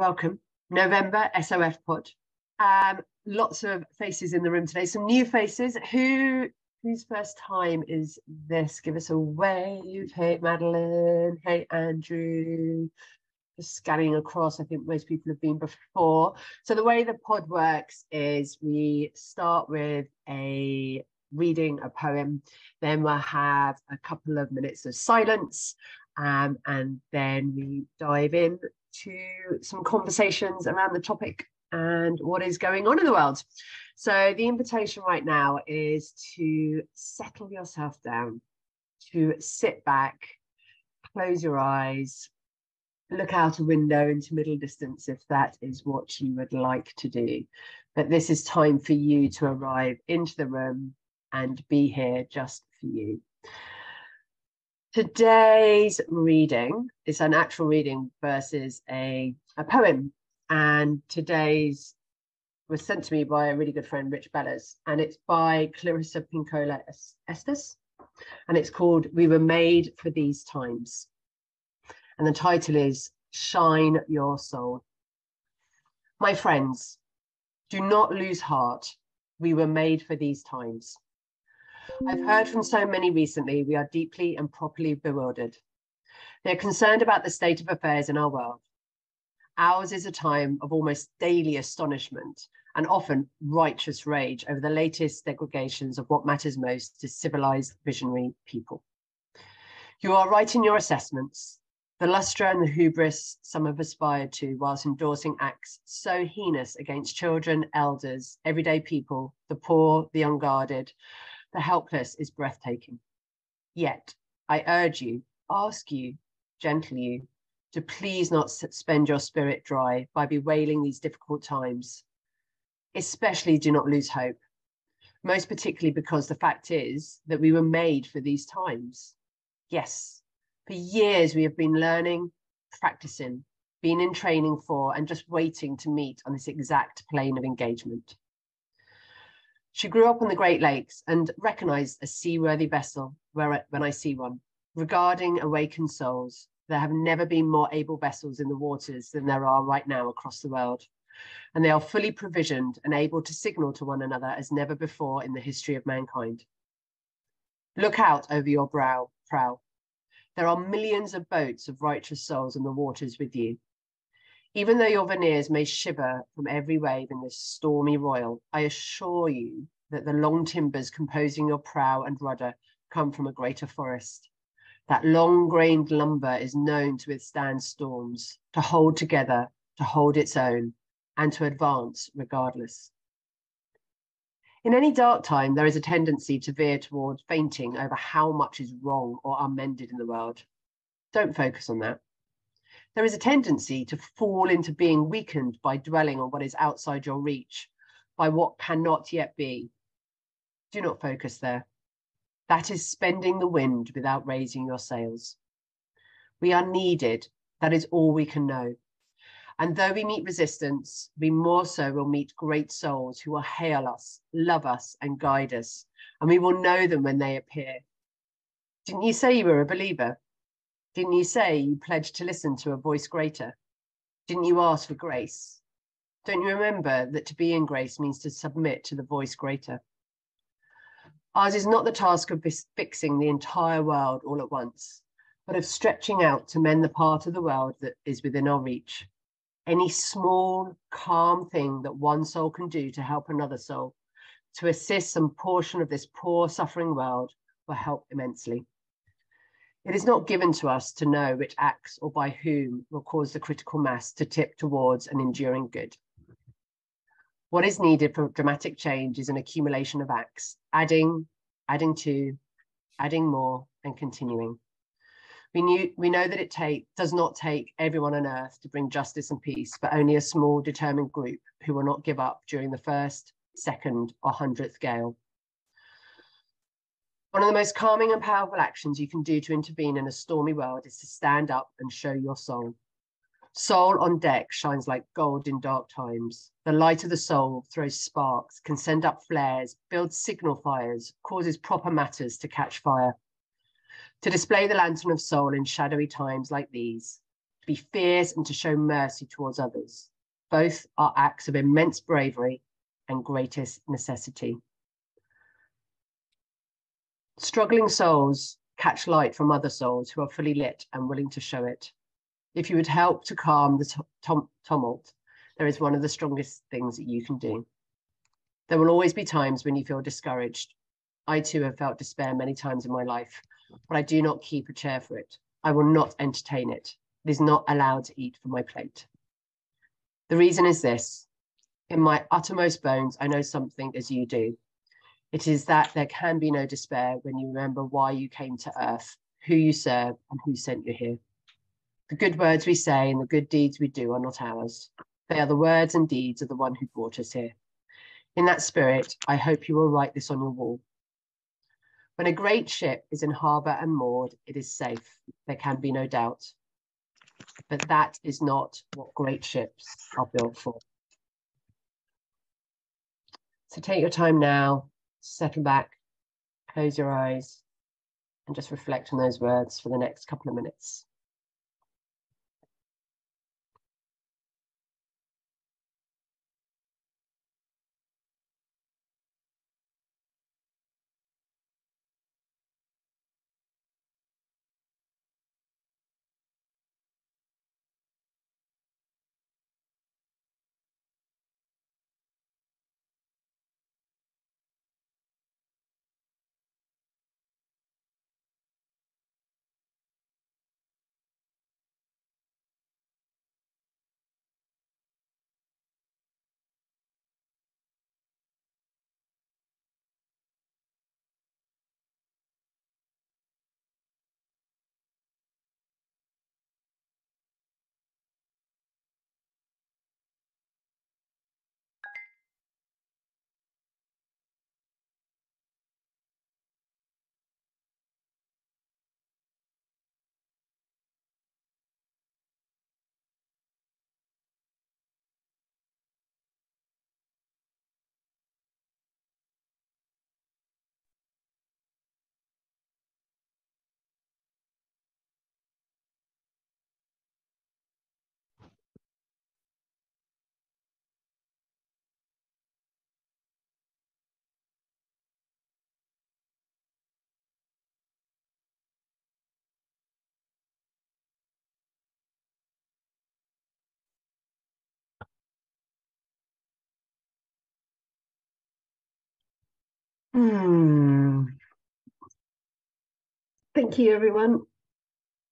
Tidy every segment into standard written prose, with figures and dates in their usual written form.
welcome. November SOF pod. Lots of faces in the room today. Some new faces. Whose first time is this? Give us a wave. Hey, Madeline. Hey, Andrew. Just scanning across. I think most people have been before. So the way the pod works is we start with reading a poem, then we'll have a couple of minutes of silence, and then we dive in to some conversations around the topic and what is going on in the world. So the invitation right now is to settle yourself down, to sit back, close your eyes, look out a window into middle distance if that is what you would like to do. But this is time for you to arrive into the room and be here just for you. Today's reading is an actual reading versus a poem. And today's was sent to me by a really good friend, Rich Bellas, and it's by Clarissa Pinkola Estes. And it's called We Were Made for These Times. And the title is Shine Your Soul. My friends, do not lose heart. We were made for these times. I've heard from so many recently, we are deeply and properly bewildered. They're concerned about the state of affairs in our world. Ours is a time of almost daily astonishment and often righteous rage over the latest degradations of what matters most to civilized visionary people. You are right in your assessments. The lustre and the hubris some have aspired to whilst endorsing acts so heinous against children, elders, everyday people, the poor, the unguarded, the helpless is breathtaking. Yet, I urge you, ask you, gentle you, to please not spend your spirit dry by bewailing these difficult times. Especially do not lose hope, most particularly because the fact is that we were made for these times. Yes, for years we have been learning, practicing, been in training for, and just waiting to meet on this exact plane of engagement. She grew up on the Great Lakes and recognized a seaworthy vessel when I see one. Regarding awakened souls, there have never been more able vessels in the waters than there are right now across the world. And they are fully provisioned and able to signal to one another as never before in the history of mankind. Look out over your prow. There are millions of boats of righteous souls in the waters with you. Even though your veneers may shiver from every wave in this stormy royal, I assure you that the long timbers composing your prow and rudder come from a greater forest. That long-grained lumber is known to withstand storms, to hold together, to hold its own, and to advance regardless. In any dark time, there is a tendency to veer towards fainting over how much is wrong or unmended in the world. Don't focus on that. There is a tendency to fall into being weakened by dwelling on what is outside your reach, by what cannot yet be. Do not focus there. That is spending the wind without raising your sails. We are needed. That is all we can know. And though we meet resistance, we more so will meet great souls who will hail us, love us, and guide us. And we will know them when they appear. Didn't you say you were a believer? Didn't you say you pledged to listen to a voice greater? Didn't you ask for grace? Don't you remember that to be in grace means to submit to the voice greater? Ours is not the task of fixing the entire world all at once, but of stretching out to mend the part of the world that is within our reach. Any small, calm thing that one soul can do to help another soul, to assist some portion of this poor, suffering world, will help immensely. It is not given to us to know which acts or by whom will cause the critical mass to tip towards an enduring good. What is needed for dramatic change is an accumulation of acts, adding to, adding more, and continuing. We know that it does not take everyone on earth to bring justice and peace, but only a small, determined group who will not give up during the first, second, or 100th gale. One of the most calming and powerful actions you can do to intervene in a stormy world is to stand up and show your soul. Soul on deck shines like gold in dark times. The light of the soul throws sparks, can send up flares, builds signal fires, causes proper matters to catch fire. To display the lantern of soul in shadowy times like these, to be fierce and to show mercy towards others. Both are acts of immense bravery and greatest necessity. Struggling souls catch light from other souls who are fully lit and willing to show it. If you would help to calm the tumult, there is one of the strongest things that you can do. There will always be times when you feel discouraged. I too have felt despair many times in my life, but I do not keep a chair for it. I will not entertain it. It is not allowed to eat from my plate. The reason is this: in my uttermost bones, I know something as you do. It is that there can be no despair when you remember why you came to earth, who you serve, and who sent you here. The good words we say and the good deeds we do are not ours. They are the words and deeds of the one who brought us here. In that spirit, I hope you will write this on your wall. When a great ship is in harbour and moored, it is safe. There can be no doubt. But that is not what great ships are built for. So take your time now, settle back, close your eyes, and just reflect on those words for the next couple of minutes. Thank you, everyone.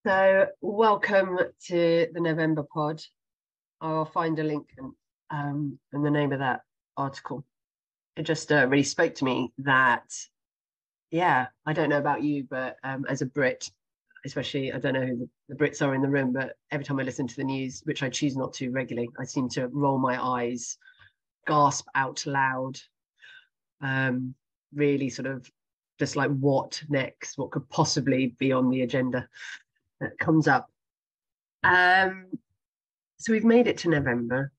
So welcome to the November pod. I'll find a link and the name of that article. It just really spoke to me that, yeah, I don't know about you, but as a Brit, especially, I don't know who the Brits are in the room, but every time I listen to the news, which I choose not to regularly, I seem to roll my eyes, gasp out loud, really sort of just like, what next? What could possibly be on the agenda that comes up? So we've made it to November,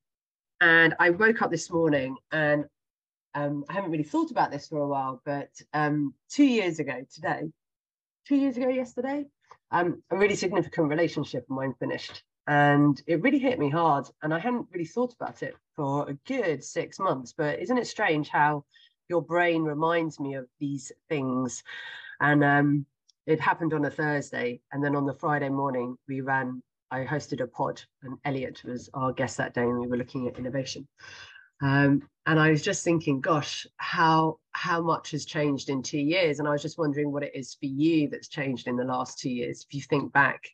and I woke up this morning and I haven't really thought about this for a while, but 2 years ago today, 2 years ago yesterday, a really significant relationship of mine finished, and it really hit me hard, and I hadn't really thought about it for a good 6 months. But isn't it strange how your brain reminds me of these things? And it happened on a Thursday, and then on the Friday morning I hosted a pod, and Elliot was our guest that day, and we were looking at innovation. And I was just thinking, gosh, how much has changed in 2 years? And I was just wondering what it is for you that's changed in the last 2 years. If you think back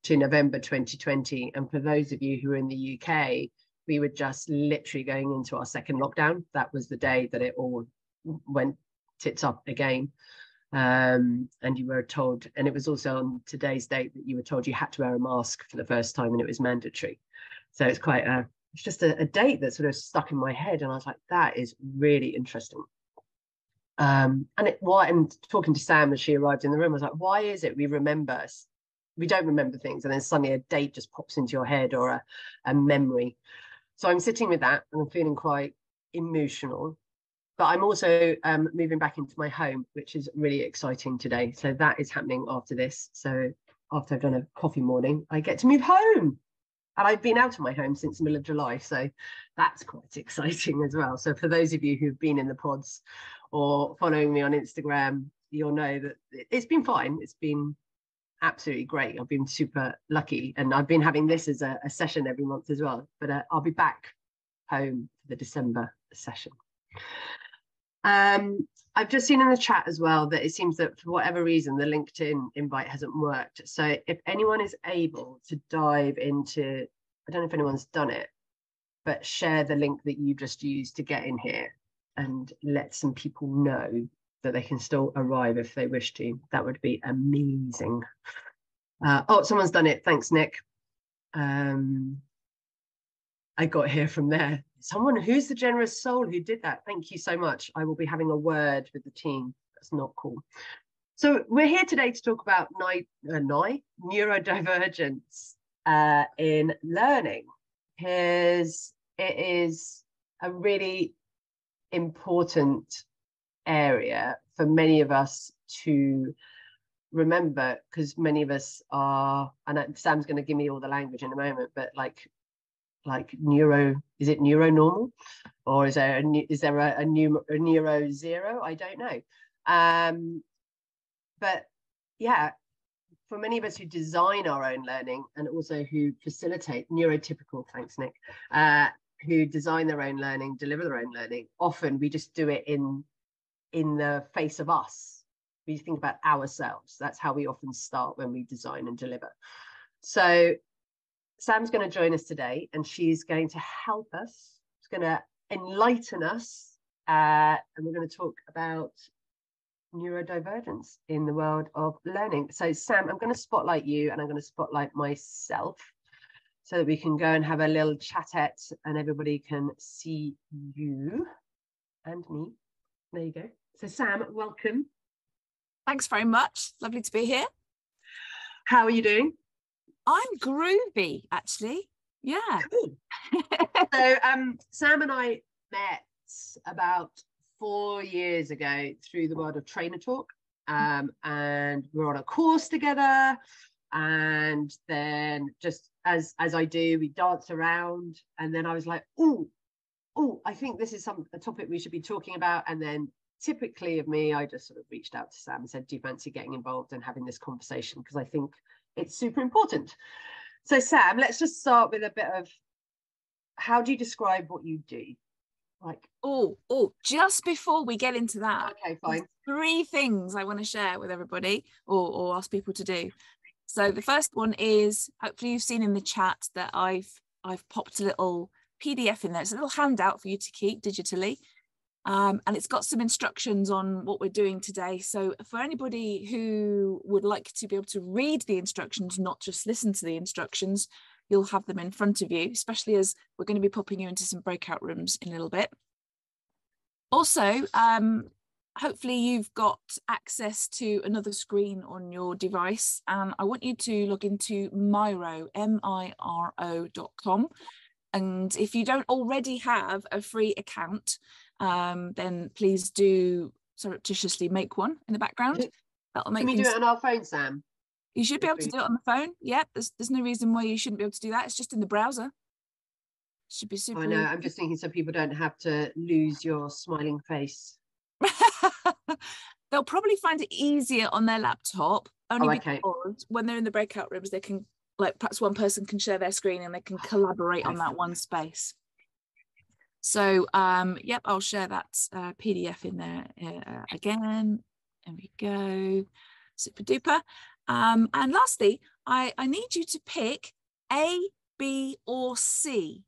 to November 2020, and for those of you who are in the UK, we were just literally going into our second lockdown. That was the day that it all went tits up again. And you were told, and it was also on today's date that you were told you had to wear a mask for the first time, and it was mandatory. So it's quite it's just a date that sort of stuck in my head, and I was like, that is really interesting. And talking to Sam as she arrived in the room, I was like, why is it we don't remember things, and then suddenly a date just pops into your head, or a memory? So I'm sitting with that, and I'm feeling quite emotional. But I'm also moving back into my home, which is really exciting today. So that is happening after this. So after I've done a coffee morning, I get to move home. And I've been out of my home since the middle of July, so that's quite exciting as well. So for those of you who've been in the pods or following me on Instagram, you'll know that it's been fine. It's been absolutely great. I've been super lucky, and I've been having this as a session every month as well. But I'll be back home for the December session. I've just seen in the chat as well that it seems that for whatever reason the LinkedIn invite hasn't worked. So if anyone is able to dive into, I don't know if anyone's done it, but share the link that you just used to get in here and let some people know that they can still arrive if they wish to. That would be amazing. Oh, someone's done it. Thanks, Nick. I got here from there. Someone who's the generous soul who did that. Thank you so much. I will be having a word with the team. That's not cool. So we're here today to talk about neurodivergence in learning, because it is a really important area for many of us to remember, because many of us are, and Sam's going to give me all the language in a moment, but like neuro, is it neuronormal, or is there a neuro zero? I don't know. But yeah, for many of us who design our own learning and also who facilitate neurotypical, thanks Nick, who design their own learning, deliver their own learning, often we just do it in the face of us. We think about ourselves. That's how we often start when we design and deliver. So Sam's going to join us today, and she's going to help us. She's going to enlighten us, and we're going to talk about neurodivergence in the world of learning. So Sam, I'm going to spotlight you, and I'm going to spotlight myself so that we can go and have a little chatette and everybody can see you and me. There you go. So Sam, welcome. Thanks very much. Lovely to be here. How are you doing? I'm groovy, actually. Yeah. Cool. So Sam and I met about 4 years ago through the world of Trainer Talk, and we were on a course together, and then just as I do, we danced around, and then I was like, oh, I think this is a topic we should be talking about. And then typically of me, I just sort of reached out to Sam and said, do you fancy getting involved and having this conversation, because I think it's super important. So Sam, let's just start with a bit of, how do you describe what you do? Like, just before we get into that, okay, fine. 3 things I want to share with everybody, or ask people to do. So the first one is, hopefully you've seen in the chat that I've popped a little PDF in there. It's a little handout for you to keep digitally. And it's got some instructions on what we're doing today. So for anybody who would like to be able to read the instructions, not just listen to the instructions, you'll have them in front of you, especially as we're going to be popping you into some breakout rooms in a little bit. Also, hopefully you've got access to another screen on your device. And I want you to log into Miro, MIRO.com. And if you don't already have a free account, then please do surreptitiously make one in the background. That'll make Can we do it on our phone, Sam? You should be able to do it on the phone. Yep, there's no reason why you shouldn't be able to do that. It's just in the browser. Should be super. I know, I'm just thinking so people don't have to lose your smiling face. They'll probably find it easier on their laptop, only okay. because when they're in the breakout rooms, they can, like, perhaps one person can share their screen and they can collaborate on that one space. So, yep, I'll share that PDF in there again. There we go. Super duper. And lastly, I need you to pick A, B, or C.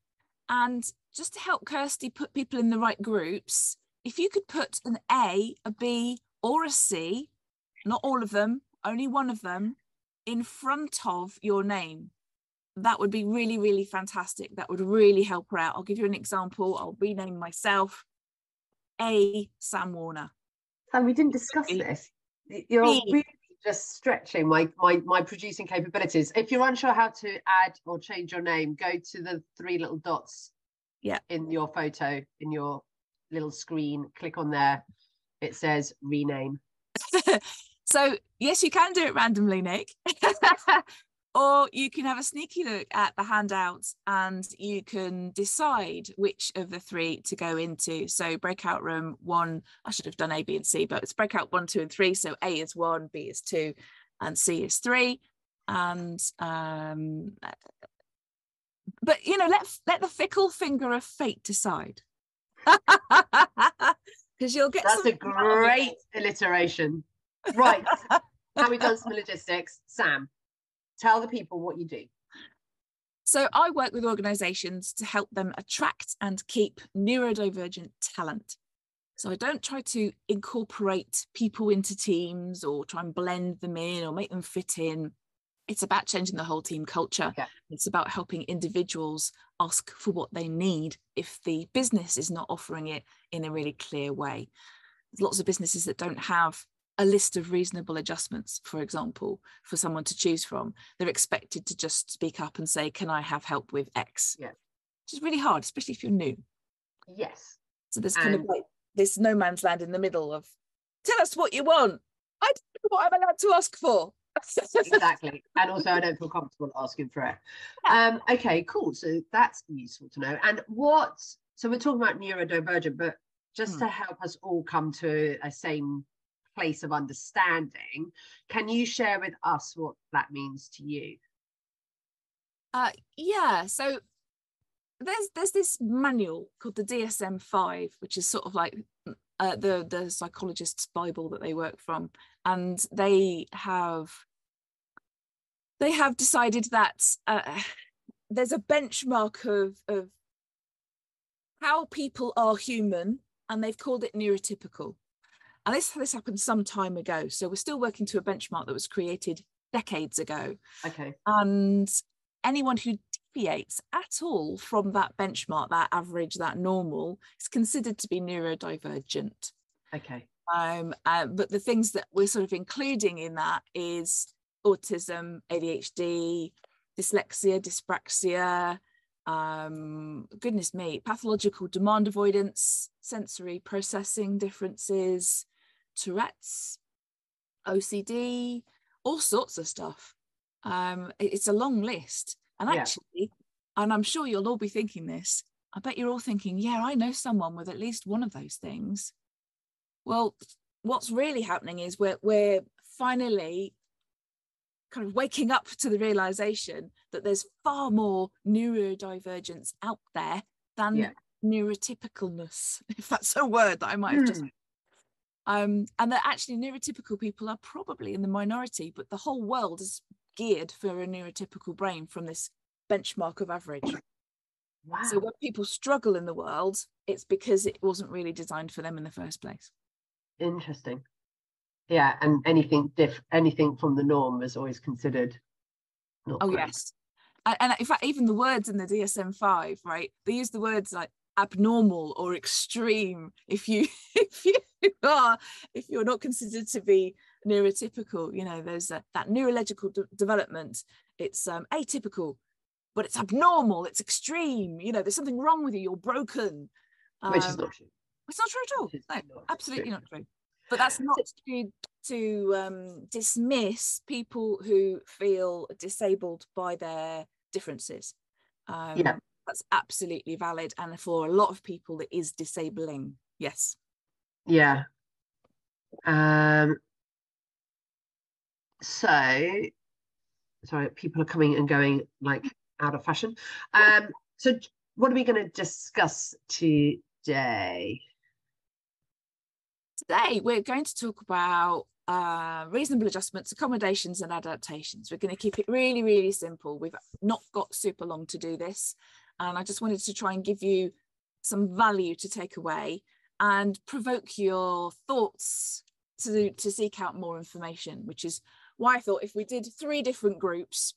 And just to help Kirsty put people in the right groups, if you could put an A, a B, or a C, not all of them, only one of them, in front of your name, that would be really, really fantastic. That would really help her out. I'll give you an example. I'll rename myself A, Sam Warner. And we didn't discuss this. You're really just stretching my producing capabilities. If you're unsure how to add or change your name, go to the 3 little dots in your photo, in your little screen, click on there. It says rename. So yes, you can do it randomly, Nick. Or you can have a sneaky look at the handouts and you can decide which of the 3 to go into. So breakout room 1, I should have done A, B, and C, but it's breakout 1, 2, and 3. So A is 1, B is 2, and C is 3. And but let the fickle finger of fate decide. Because you'll get that's a great alliteration. Right. Now we've done some logistics. Sam, tell the people what you do. So I work with organisations to help them attract and keep neurodivergent talent. So I don't try to incorporate people into teams or try and blend them in or make them fit in. It's about changing the whole team culture. Yeah. It's about helping individuals ask for what they need if the business is not offering it in a really clear way. There's lots of businesses that don't have a list of reasonable adjustments, for example, for someone to choose from. They're expected to just speak up and say, can I have help with X? Yeah. Which is really hard, especially if you're new. Yes. So there's kind of like this no man's land in the middle of, tell us what you want. I don't know what I'm allowed to ask for. Exactly. And also I don't feel comfortable asking for it. Okay, cool. So that's useful to know. And so we're talking about neurodivergent, but just to help us all come to a same place of understanding, can you share with us what that means to you? Yeah, so there's this manual called the DSM-5, which is sort of like the psychologist's Bible that they work from, and they have decided that there's a benchmark of how people are human, and they've called it neurotypical. And this happened some time ago, so we're still working to a benchmark that was created decades ago. Okay. And anyone who deviates at all from that benchmark, that average, that normal, is considered to be neurodivergent. Okay. But the things that we're sort of including in that is autism, ADHD, dyslexia, dyspraxia, goodness me, pathological demand avoidance, sensory processing differences, Tourette's, OCD, all sorts of stuff. It's a long list. And actually, and I'm sure you'll all be thinking this, I bet you're all thinking, yeah, I know someone with at least one of those things. Well, what's really happening is we're finally kind of waking up to the realization that there's far more neurodivergence out there than neurotypicalness, if that's a word that I might have just and that actually neurotypical people are probably in the minority, but the whole world is geared for a neurotypical brain from this benchmark of average. Wow. So when people struggle in the world, it's because it wasn't really designed for them in the first place. Interesting. Yeah, and anything from the norm is always considered not great. Yes. And in fact, even the words in the DSM-5, right, they use the words like abnormal or extreme if you're not considered to be neurotypical. There's that neurological development. It's atypical, but it's abnormal, it's extreme. There's something wrong with you, you're broken. Which is not true. It's not true at all. No, absolutely not true. But that's not to dismiss people who feel disabled by their differences. That's absolutely valid, and for a lot of people it is disabling. Yes. Yeah. So sorry, people are coming and going like out of fashion. So what are we going to discuss today? Today we're going to talk about reasonable adjustments, accommodations and adaptations. We're going to keep it really, really simple. We've not got super long to do this, and I just wanted to try and give you some value to take away and provoke your thoughts to seek out more information, which is why I thought if we did 3 different groups,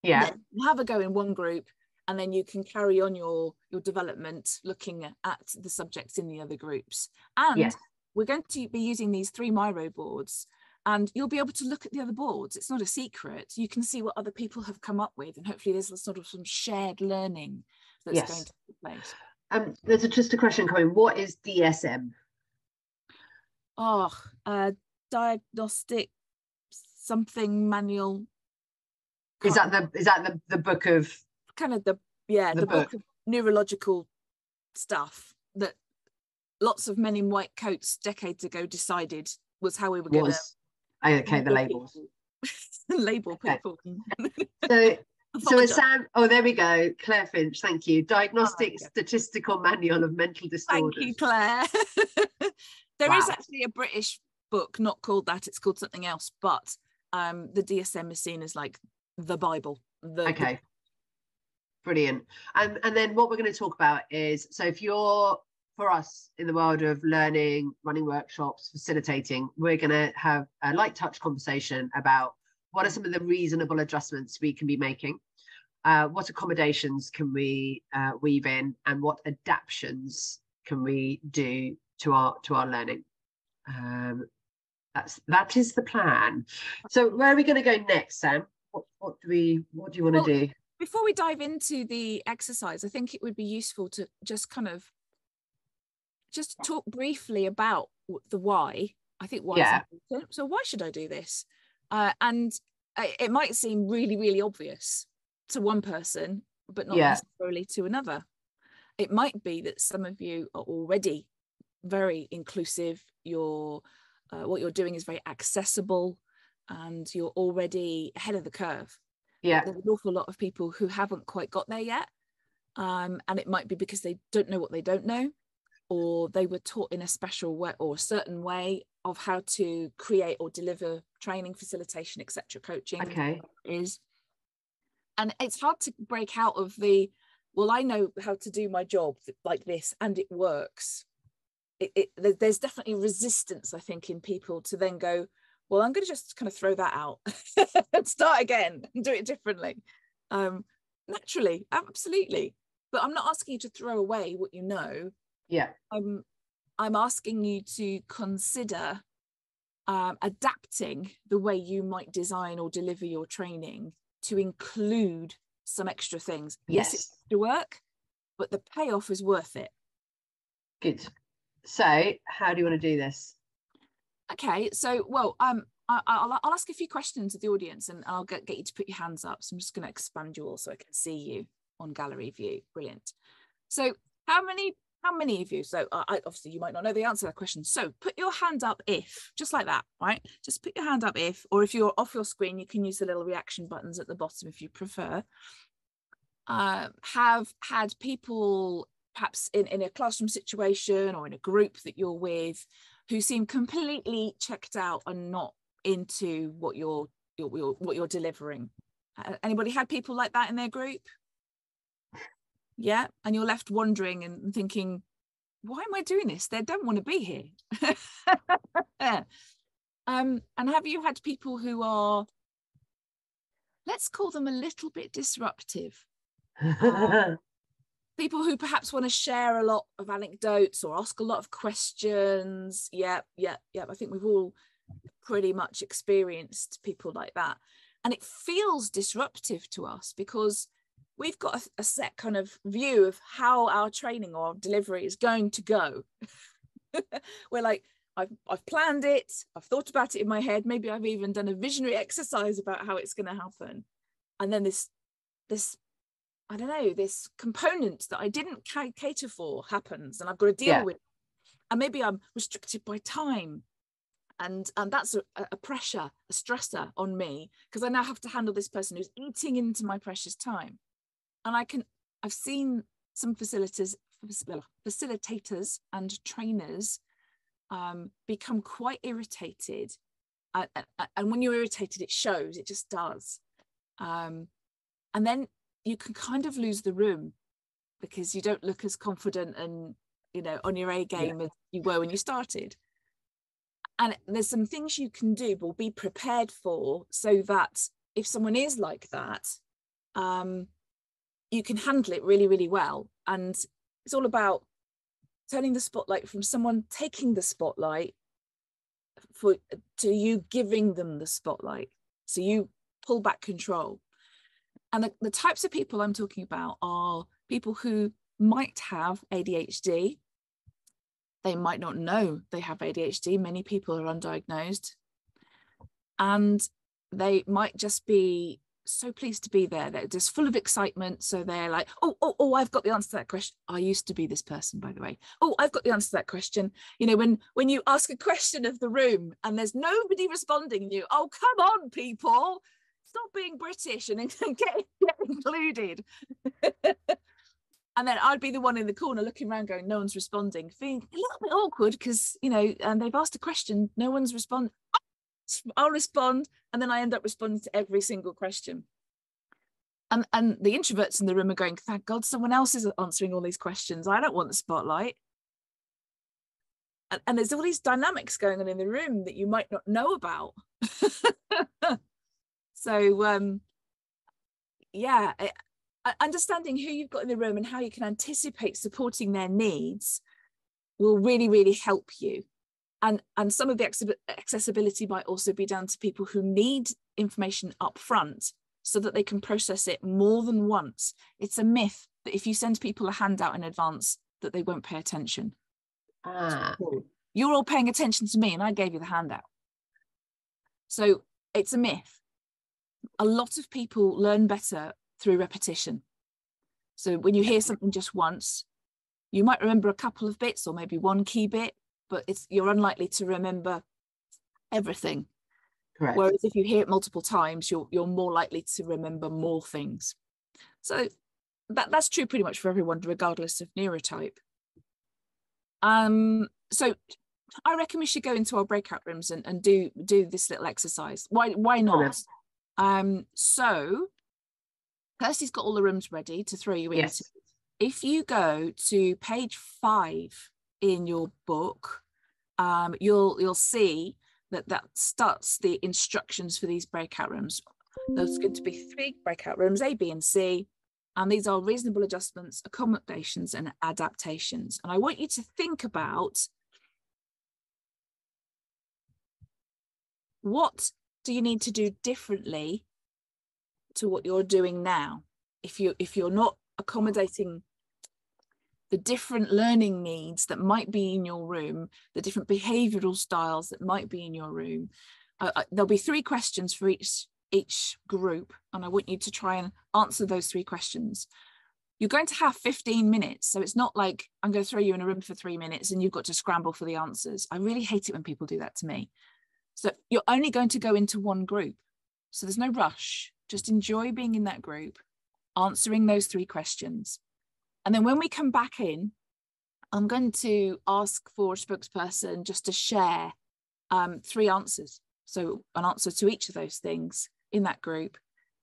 then have a go in one group, and then you can carry on your development looking at the subjects in the other groups. And we're going to be using these 3 Miro boards, and you'll be able to look at the other boards. It's not a secret. You can see what other people have come up with, and hopefully there's sort of some shared learning that's going to take place. There's just a question coming. What is DSM? Diagnostic something manual. Is that the book of kind of the book of neurological stuff that lots of men in white coats decades ago decided was how we were going to the labels. Label people. So Sam, there we go. Claire Finch, thank you. Diagnostic Statistical Manual of Mental Disorders. Thank you, Claire. There Wow. is actually a British book not called that, it's called something else, but the DSM is seen as like the Bible. Brilliant. And then what we're going to talk about is, so if you're, for us in the world of learning, running workshops, facilitating, we're going to have a light touch conversation about what are some of the reasonable adjustments we can be making, what accommodations can we weave in, and what adaptations can we do to our learning. That is the plan. So where are we going to go next, Sam? What do you want to do? Before we dive into the exercise, I think it would be useful to just talk briefly about the why. I think why is important. So why should I do this? And it might seem really, really obvious to one person, but not necessarily to another. It might be that some of you are already very inclusive. What you're doing is very accessible, and you're already ahead of the curve. Yeah, there's an awful lot of people who haven't quite got there yet, and it might be because they don't know what they don't know, or they were taught in a special way or a certain way of how to create or deliver training, facilitation, etc., coaching. And it's hard to break out of I know how to do my job like this and it works. There's definitely resistance, I think, in people to then go, well, I'm going to just kind of throw that out and start again and do it differently. Naturally, absolutely. But I'm not asking you to throw away what you know. Yeah. I'm asking you to consider adapting the way you might design or deliver your training to include some extra things. Yes, it's to work, but the payoff is worth it. Good. So how do you want to do this? Okay, so I'll ask a few questions of the audience, and I'll get you to put your hands up. So I'm just going to expand you all so I can see you on gallery view. Brilliant. So how many of you, so obviously you might not know the answer to that question, so put your hand up if, just like that, right? Just put your hand up if, or if you're off your screen, you can use the little reaction buttons at the bottom if you prefer. Have had people perhaps in a classroom situation or in a group that you're with who seem completely checked out and not into what you're delivering? Anybody had people like that in their group? Yeah, and you're left wondering and thinking, why am I doing this? They don't want to be here. And have you had people who are, let's call them a little bit disruptive? People who perhaps want to share a lot of anecdotes or ask a lot of questions. Yeah. I think we've all pretty much experienced people like that. And it feels disruptive to us because we've got a set kind of view of how our training or delivery is going to go. We're like, I've planned it, I've thought about it in my head, maybe I've even done a visionary exercise about how it's going to happen. And then this I don't know, this component that I didn't cater for happens, and I've got to deal with it. And maybe I'm restricted by time. And that's a pressure, a stressor on me, because I now have to handle this person who's eating into my precious time. And I've seen some facilitators and trainers become quite irritated. And when you're irritated, it shows, it just does. And then you can kind of lose the room because you don't look as confident and, on your A game as you were when you started. And there's some things you can do, but be prepared for, so that if someone is like that, you can handle it really, really well. And it's all about turning the spotlight from someone taking the spotlight to you giving them the spotlight. So you pull back control. And the types of people I'm talking about are people who might have ADHD. They might not know they have ADHD. Many people are undiagnosed. And they might just be so pleased to be there. They're just full of excitement. So they're like, oh, I've got the answer to that question. I used to be this person, by the way. Oh, I've got the answer to that question. You know, when you ask a question of the room and there's nobody responding, you, oh, come on, people, stop being British and get included. And then I'd be the one in the corner looking around going, no one's responding, feeling a little bit awkward because, you know, and they've asked a question, no one's responding. I'll respond, and then I end up responding to every single question. And the introverts in the room are going, thank God someone else is answering all these questions. I don't want the spotlight. And there's all these dynamics going on in the room that you might not know about. So, yeah, understanding who you've got in the room and how you can anticipate supporting their needs will really, really help you. And some of the accessibility might also be down to people who need information up front so that they can process it more than once. It's a myth that if you send people a handout in advance, that they won't pay attention. You're all paying attention to me and I gave you the handout. So it's a myth. A lot of people learn better through repetition. So when you hear something just once, you might remember a couple of bits or maybe one key bit, but you're unlikely to remember everything. Correct. Whereas if you hear it multiple times, you're more likely to remember more things. So that's true pretty much for everyone, regardless of neurotype. So I reckon we should go into our breakout rooms and do this little exercise. Why not? So Kirsty's got all the rooms ready to throw you into. If you go to page 5 in your book, you'll see that starts the instructions for these breakout rooms. There's going to be 3 breakout rooms, A, B, and C, and these are reasonable adjustments, accommodations, and adaptations. And I want you to think about, what do you need to do differently to what you're doing now? If you're not accommodating the different learning needs that might be in your room, the different behavioural styles that might be in your room, there'll be 3 questions for each group, and I want you to try and answer those 3 questions. You're going to have 15 minutes, so it's not like I'm going to throw you in a room for 3 minutes and you've got to scramble for the answers. I really hate it when people do that to me. So you're only going to go into one group, so there's no rush. Just enjoy being in that group, answering those 3 questions. And then when we come back in, I'm going to ask for a spokesperson just to share 3 answers. So an answer to each of those things in that group.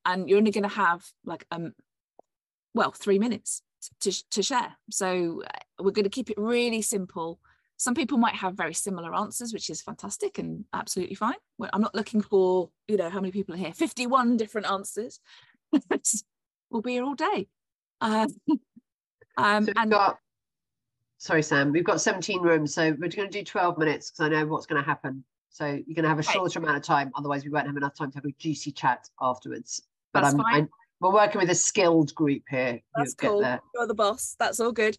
And you're only going to have like, 3 minutes to share. So we're going to keep it really simple. Some people might have very similar answers, which is fantastic and absolutely fine. I'm not looking for, how many people are here? 51 different answers. We'll be here all day. Sorry, Sam, we've got 17 rooms, so we're going to do 12 minutes because I know what's going to happen. So you're going to have a shorter amount of time. Otherwise, we won't have enough time to have a juicy chat afterwards. But we're working with a skilled group here. That's cool. You're the boss. That's all good.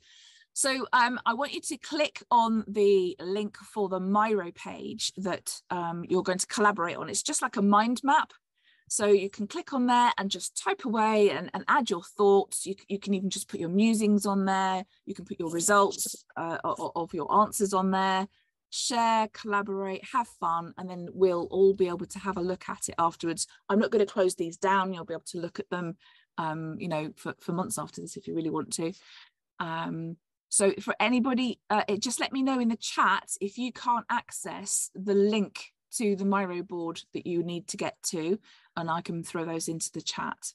So I want you to click on the link for the Miro page that you're going to collaborate on. It's just like a mind map. So you can click on there and just type away and add your thoughts. You can even just put your musings on there. You can put your results of your answers on there. Share, collaborate, have fun, and then we'll all be able to have a look at it afterwards. I'm not going to close these down. You'll be able to look at them, for months after this if you really want to. So for anybody, just let me know in the chat if you can't access the link to the Miro board that you need to get to, and I can throw those into the chat.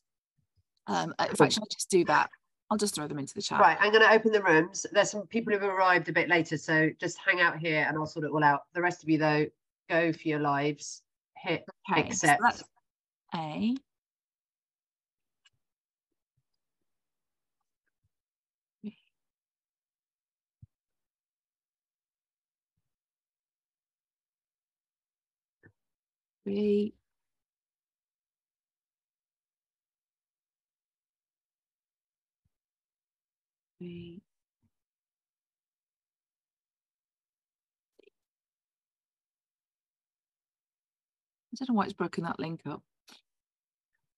In fact, should I just do that? I'll just throw them into the chat. Right, I'm going to open the rooms. There's some people who've arrived a bit later, so just hang out here and I'll sort it all out. The rest of you, though, go for your lives. Hit accept. So that's A. B. B. I don't know why it's broken that link up.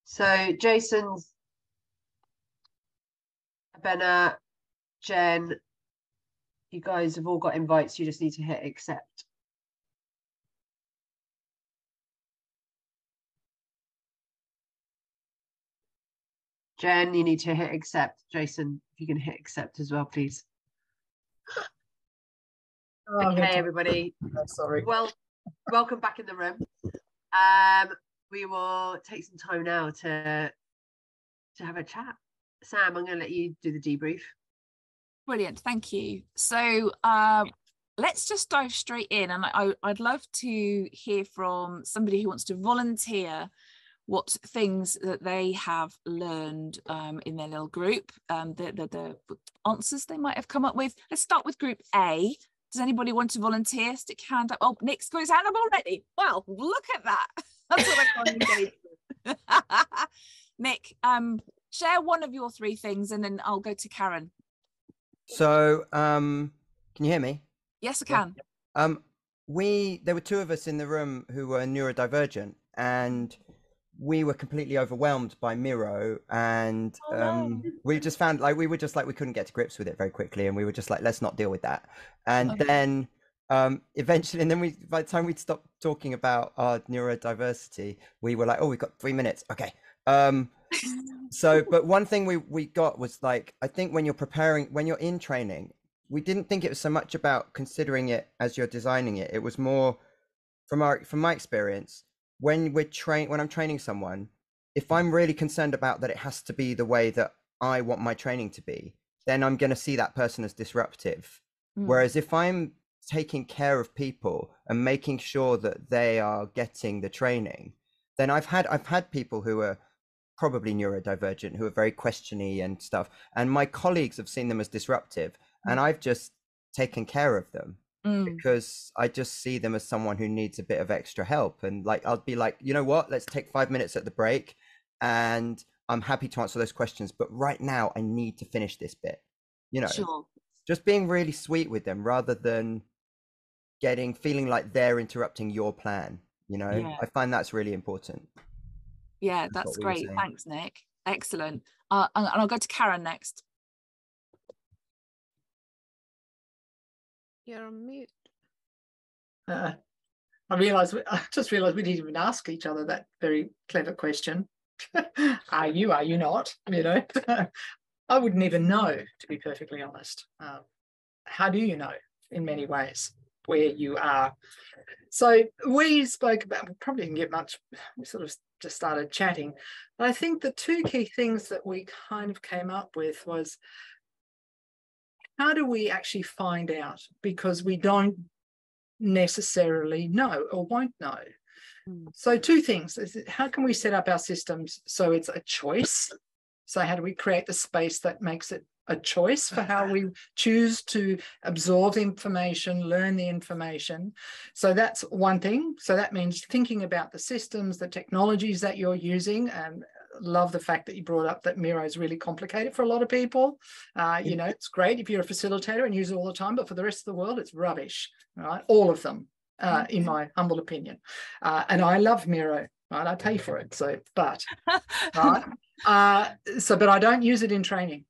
So Jason's, Benna, Jen, you guys have all got invites. You just need to hit accept. Jen, you need to hit accept. Jason, if you can hit accept as well, please. Oh, okay, everybody. Oh, sorry. Well, welcome back in the room. We will take some time now to have a chat. Sam, I'm going to let you do the debrief. Brilliant, thank you. So let's just dive straight in, and I'd love to hear from somebody who wants to volunteer what things that they have learned in their little group, the answers they might have come up with. Let's start with group A. Does anybody want to volunteer? Stick your hand up. Oh, Nick's got his hand up already. Well, look at that. That's what I can't engage with. Nick, share one of your 3 things and then I'll go to Karen. So, can you hear me? Yes, I can. There were 2 of us in the room who were neurodivergent, and we were completely overwhelmed by Miro, and we just found we couldn't get to grips with it very quickly, and we were just like, let's not deal with that. And then eventually, and then by the time we'd stopped talking about our neurodiversity, we were like, oh, we've got 3 minutes. Okay. So, but one thing we got was like, I think when you're in training, we didn't think it was so much about considering it as you're designing it. It was more from my experience, when I'm training someone, if I'm really concerned about that it has to be the way that I want my training to be, then I'm going to see that person as disruptive. Whereas if I'm taking care of people and making sure that they are getting the training, then I've had people who are probably neurodivergent, who are very questiony and stuff, and my colleagues have seen them as disruptive, and I've just taken care of them because I just see them as someone who needs a bit of extra help. And like, I'll be like, you know what, let's take 5 minutes at the break, and I'm happy to answer those questions, but right now I need to finish this bit, Sure. Just being really sweet with them rather than feeling like they're interrupting your plan. Yeah. I find that's really important. Yeah, that's great. Thanks, Nick. Excellent. And I'll go to Karen next. You're on mute. I just realized we didn't even ask each other that very clever question. Are you not? I wouldn't even know, to be perfectly honest. How do you know, in many ways, where you are? So we spoke about, we probably didn't get much, we sort of just started chatting. But I think the 2 key things that we kind of came up with was, how do we actually find out? Because we don't necessarily know or won't know. So 2 things. How can we set up our systems so it's a choice? So how do we create the space that makes it a choice for how we choose to absorb information, learn the information? So that's one thing. So that means thinking about the systems, the technologies that you're using. And love the fact that you brought up that Miro is really complicated for a lot of people. It's great if you're a facilitator and use it all the time, but for the rest of the world, it's rubbish, right? All of them, in my humble opinion. And I love Miro, right? I pay for it. So, but, right? But I don't use it in training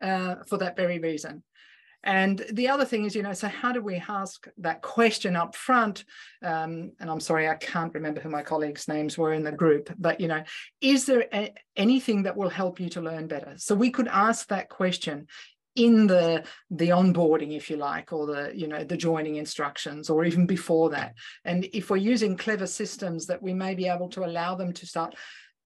for that very reason. And the other thing is, so how do we ask that question up front? And I'm sorry, I can't remember who my colleagues' names were in the group, but, is there anything that will help you to learn better? So we could ask that question in the onboarding, if you like, or the joining instructions, or even before that. And if we're using clever systems, that we may be able to allow them to start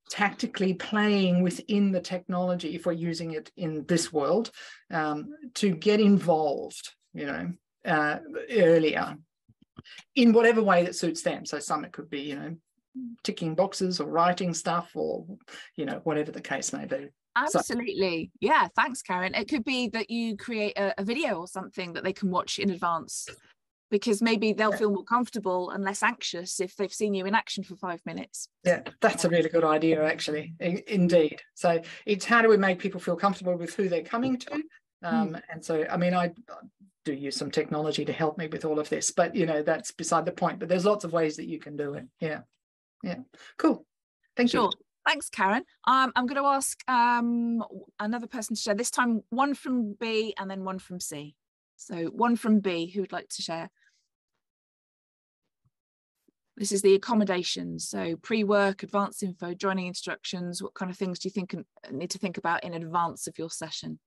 tactically playing within the technology, if we're using it in this world, to get involved, earlier in whatever way that suits them. So some, it could be, ticking boxes or writing stuff, or, whatever the case may be. Absolutely. Yeah, thanks, Karen. It could be that you create a video or something that they can watch in advance, because maybe they'll feel more comfortable and less anxious if they've seen you in action for 5 minutes. Yeah, that's a really good idea, actually. Indeed. So it's, how do we make people feel comfortable with who they're coming to? And so, I do use some technology to help me with all of this, but, that's beside the point. But there's lots of ways that you can do it. Yeah. Cool. Thank you. Thanks, Karen. I'm going to ask another person to share, this time one from B and then one from C. So one from B, who would like to share? This is the accommodations. So pre-work, advanced info, joining instructions. What kind of things do you think need to think about in advance of your session?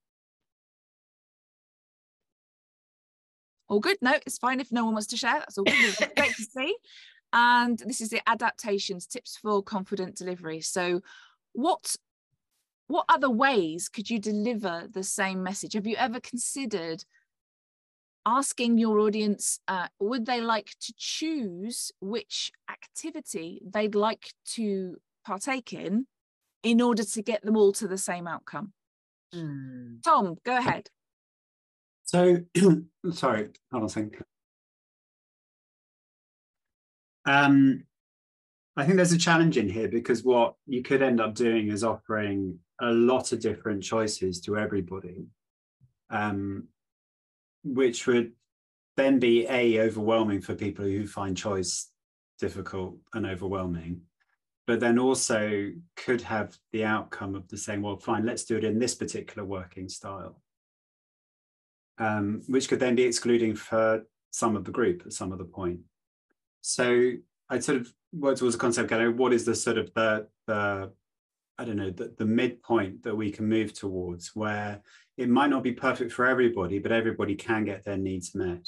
All good? No, it's fine if no one wants to share. That's all good. It's great to see. And this is the adaptations, tips for confident delivery. So what other ways could you deliver the same message? Have you ever considered asking your audience, would they like to choose which activity they'd like to partake in order to get them all to the same outcome? Tom, go ahead. So, sorry, hold on a second. I think there's a challenge in here, because what you could end up doing is offering a lot of different choices to everybody, which would then be overwhelming for people who find choice difficult and overwhelming, but then also could have the outcome of the saying, well, fine, let's do it in this particular working style, which could then be excluding for some of the group at some other point. So I sort of worked towards a concept, what is the sort of the I don't know, the midpoint that we can move towards, where it might not be perfect for everybody, but everybody can get their needs met.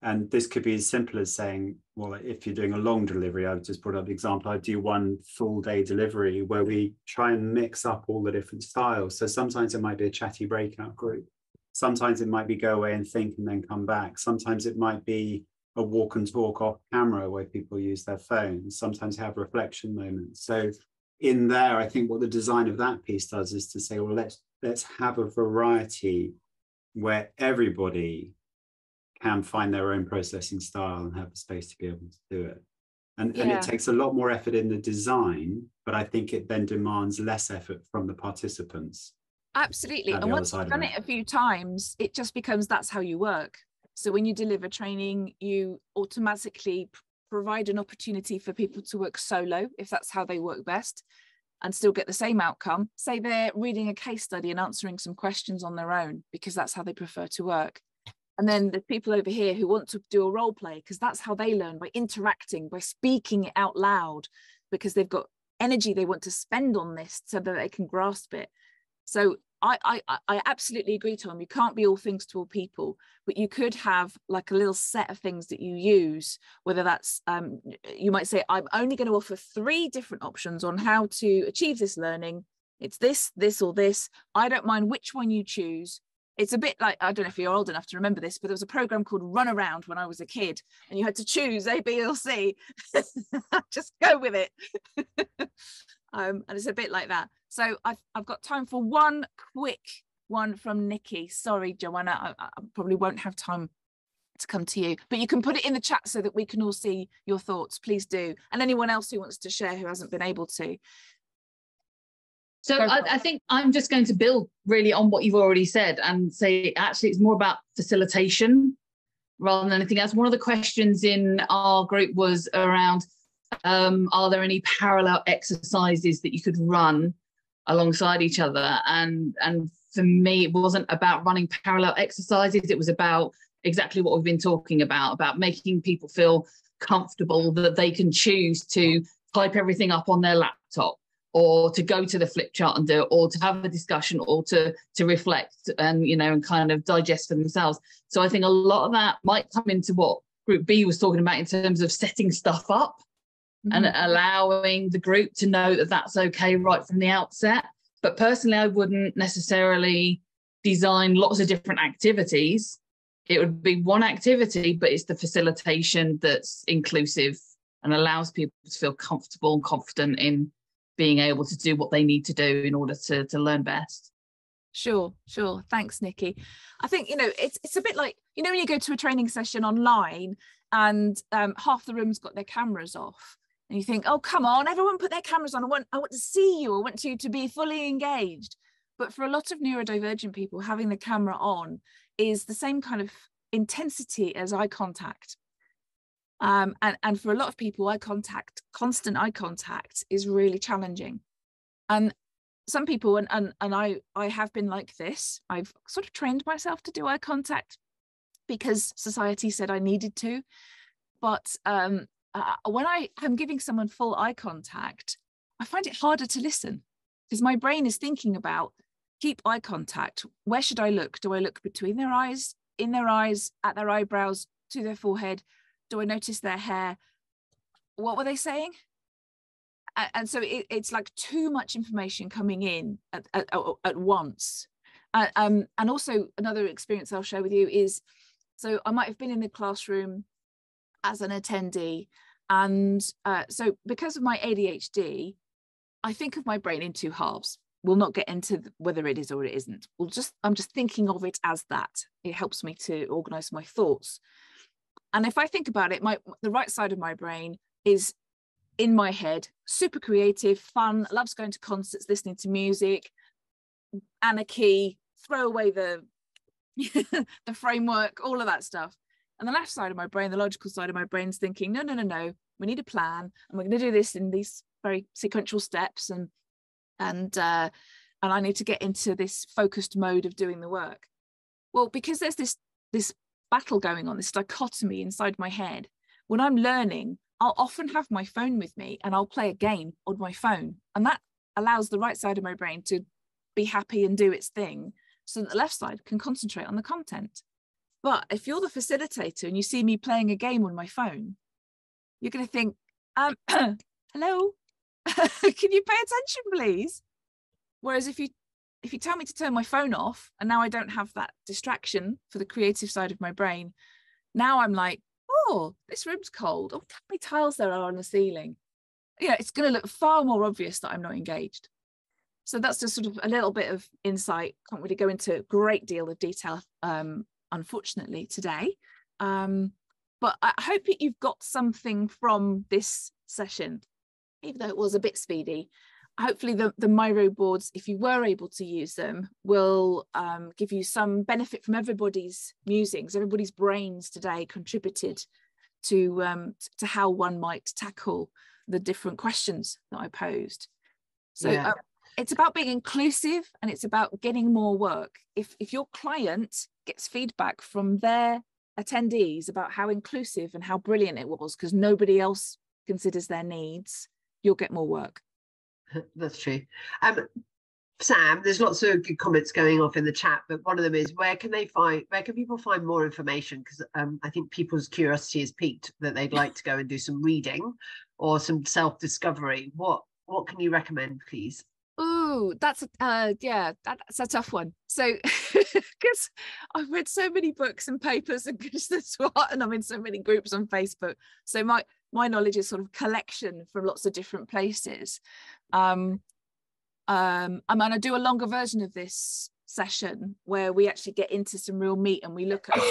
And this could be as simple as saying, well, if you're doing a long delivery, I've just brought up the example, I do one full day delivery where we try and mix up all the different styles. So sometimes it might be a chatty breakout group. Sometimes it might be go away and think and then come back. Sometimes it might be a walk and talk off camera where people use their phones. Sometimes have reflection moments. So in there, I think what the design of that piece does is to say, well, let's have a variety where everybody can find their own processing style and have the space to be able to do it. And it takes a lot more effort in the design, but I think it then demands less effort from the participants. Absolutely. And once you've done it a few times, it just becomes that's how you work. So when you deliver training, you automatically provide an opportunity for people to work solo, if that's how they work best, and still get the same outcome. Say they're reading a case study and answering some questions on their own, because that's how they prefer to work. And then the people over here who want to do a role play, because that's how they learn, by interacting, by speaking it out loud, because they've got energy they want to spend on this so that they can grasp it. So I absolutely agree, Tom. You can't be all things to all people, but you could have like a little set of things that you use, whether that's, you might say, I'm only going to offer 3 different options on how to achieve this learning. It's this, this, or this. I don't mind which one you choose. It's a bit like, I don't know if you're old enough to remember this, but there was a program called Run Around when I was a kid, and you had to choose A, B, or C. Just go with it. And it's a bit like that. So I've got time for one quick one from Nikki. Sorry, Joanna, I probably won't have time to come to you, but you can put it in the chat so that we can all see your thoughts. Please do. And anyone else who wants to share who hasn't been able to. So I think I'm just going to build really on what you've already said and say, actually, it's more about facilitation rather than anything else. One of the questions in our group was around, are there any parallel exercises that you could run alongside each other? And for me, it wasn't about running parallel exercises. It was about exactly what we've been talking about making people feel comfortable that they can choose to type everything up on their laptop, or to go to the flip chart and do it, or to have a discussion, or to reflect and, you know, and kind of digest for themselves. So I think a lot of that might come into what Group B was talking about in terms of setting stuff up and allowing the group to know that that's okay right from the outset. But personally, I wouldn't necessarily design lots of different activities. It would be one activity, but it's the facilitation that's inclusive and allows people to feel comfortable and confident in being able to do what they need to do in order to learn best. Sure. Thanks, Nikki. I think, you know, it's a bit like, you know, when you go to a training session online and half the room's got their cameras off, and you think, oh, come on, everyone put their cameras on. I want to see you. I want you to be fully engaged. But for a lot of neurodivergent people, having the camera on is the same kind of intensity as eye contact. And for a lot of people, constant eye contact is really challenging. And some people, and I have been like this, I've sort of trained myself to do eye contact because society said I needed to. But when I am giving someone full eye contact, I find it harder to listen because my brain is thinking about, keep eye contact. Where should I look? Do I look between their eyes, in their eyes, at their eyebrows, to their forehead? Do I notice their hair? What were they saying? And so it's like too much information coming in at once. And also another experience I'll share with you is, so I might have been in the classroom as an attendee, and so because of my ADHD, I think of my brain in two halves. We'll not get into whether it is or it isn't. I'm just thinking of it as that. It helps me to organize my thoughts. And if I think about it, the right side of my brain is in my head, super creative, fun, loves going to concerts, listening to music, anarchy, throw away the the framework, all of that stuff. And the left side of my brain, the logical side of my brain, is thinking, no, we need a plan, and we're going to do this in these very sequential steps, and I need to get into this focused mode of doing the work. Well, because there's this battle going on, this dichotomy inside my head, when I'm learning, I'll often have my phone with me and I'll play a game on my phone, and that allows the right side of my brain to be happy and do its thing so that the left side can concentrate on the content. But if you're the facilitator and you see me playing a game on my phone, you're going to think, hello, can you pay attention, please? Whereas if you tell me to turn my phone off, and now I don't have that distraction for the creative side of my brain, now I'm like, oh, this room's cold. Oh, how many tiles there are on the ceiling. It's going to look far more obvious that I'm not engaged. So that's just sort of a little bit of insight. Can't really go into a great deal of detail, unfortunately, today. But I hope that you've got something from this session, even though it was a bit speedy. Hopefully the Miro boards, if you were able to use them, will give you some benefit from everybody's musings. Everybody's brains today contributed to how one might tackle the different questions that I posed. So it's about being inclusive, and it's about getting more work. If your client gets feedback from their attendees about how inclusive and how brilliant it was because nobody else considers their needs, you'll get more work. That's true. Sam, there's lots of good comments going off in the chat, but one of them is, where can people find more information? Because I think people's curiosity is piqued that they'd like to go and do some reading or some self-discovery. What can you recommend, please? Oh, that's that's a tough one. So because I've read so many books and papers and goodness what, and I'm in so many groups on Facebook, so my knowledge is sort of collection from lots of different places. I do a longer version of this session where we actually get into some real meat and we look at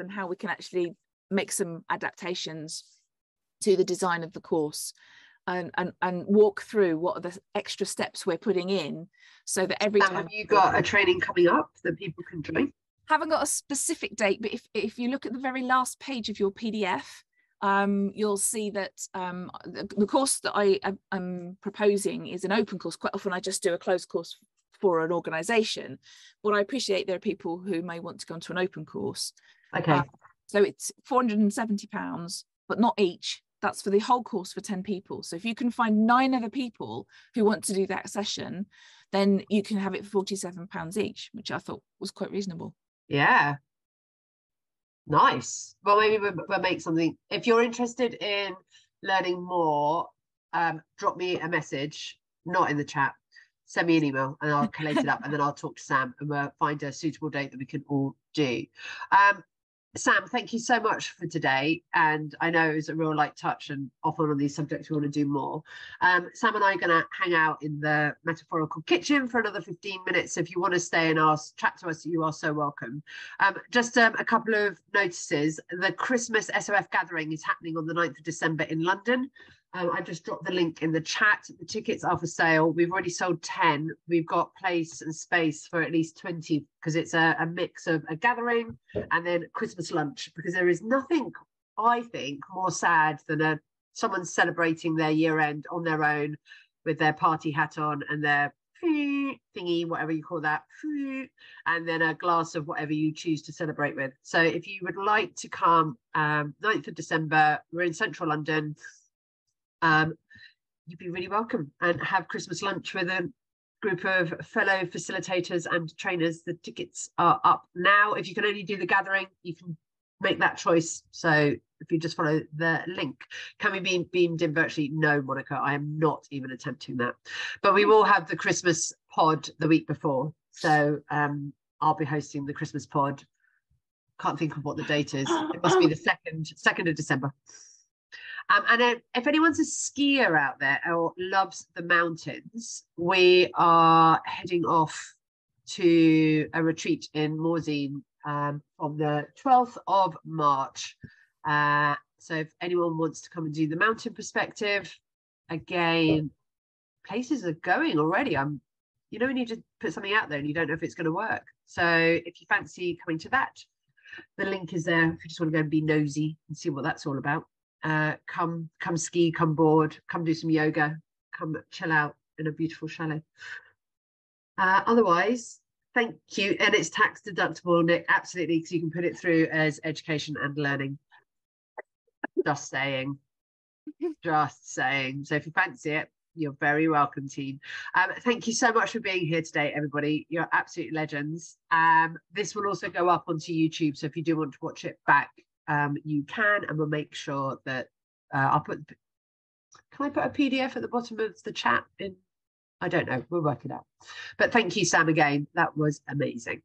and how we can actually make some adaptations to the design of the course. And walk through what are the extra steps we're putting in, so that every time. Have you got a training coming up that people can join? Haven't got a specific date, but if you look at the very last page of your PDF, you'll see that the course that I am proposing is an open course. Quite often I just do a closed course for an organisation, but I appreciate there are people who may want to go into an open course. Okay. So it's £470, but not each. That's for the whole course for 10 people. So if you can find 9 other people who want to do that session, then you can have it for £47 each, which I thought was quite reasonable. Yeah. Nice. Well, maybe we'll make something. If you're interested in learning more, drop me a message, not in the chat. Send me an email and I'll collate it up, and then I'll talk to Sam and we'll find a suitable date that we can all do. Sam, thank you so much for today. And I know it was a real light touch, and often on these subjects we want to do more. Sam and I are going to hang out in the metaphorical kitchen for another 15 minutes. If you want to stay and chat to us, you are so welcome. Just a couple of notices. The Christmas SOF gathering is happening on the 9th of December in London. I just dropped the link in the chat. The tickets are for sale. We've already sold 10. We've got place and space for at least 20, because it's a mix of a gathering and then Christmas lunch, because there is nothing, I think, more sad than someone celebrating their year end on their own with their party hat on and their thingy, whatever you call that, and then a glass of whatever you choose to celebrate with. So if you would like to come, 9th of December, we're in central London, you'd be really welcome, and have Christmas lunch with a group of fellow facilitators and trainers. The tickets are up now. If you can only do the gathering, you can make that choice. So if you just follow the link. Can we be beamed in virtually? No, Monica, I am not even attempting that. But we will have the Christmas pod the week before. So I'll be hosting the Christmas pod. Can't think of what the date is. It must be the 2nd of December. And if anyone's a skier out there or loves the mountains, we are heading off to a retreat in Morzine from the 12th of March. So if anyone wants to come and do the mountain perspective, again, places are going already. You know, when you just put something out there and you don't know if it's going to work. So if you fancy coming to that, the link is there if you just want to go and be nosy and see what that's all about. Come ski, come board, come do some yoga, come chill out in a beautiful chalet. Otherwise, thank you. And it's tax deductible, Nick, absolutely, because you can put it through as education and learning. Just saying. So if you fancy it, you're very welcome, team. Thank you so much for being here today, everybody. You're absolute legends. This will also go up onto YouTube, so if you do want to watch it back, you can, and we'll make sure that I'll put. Can I put a PDF at the bottom of the chat? I don't know. We'll work it out. But thank you, Sam, again. That was amazing.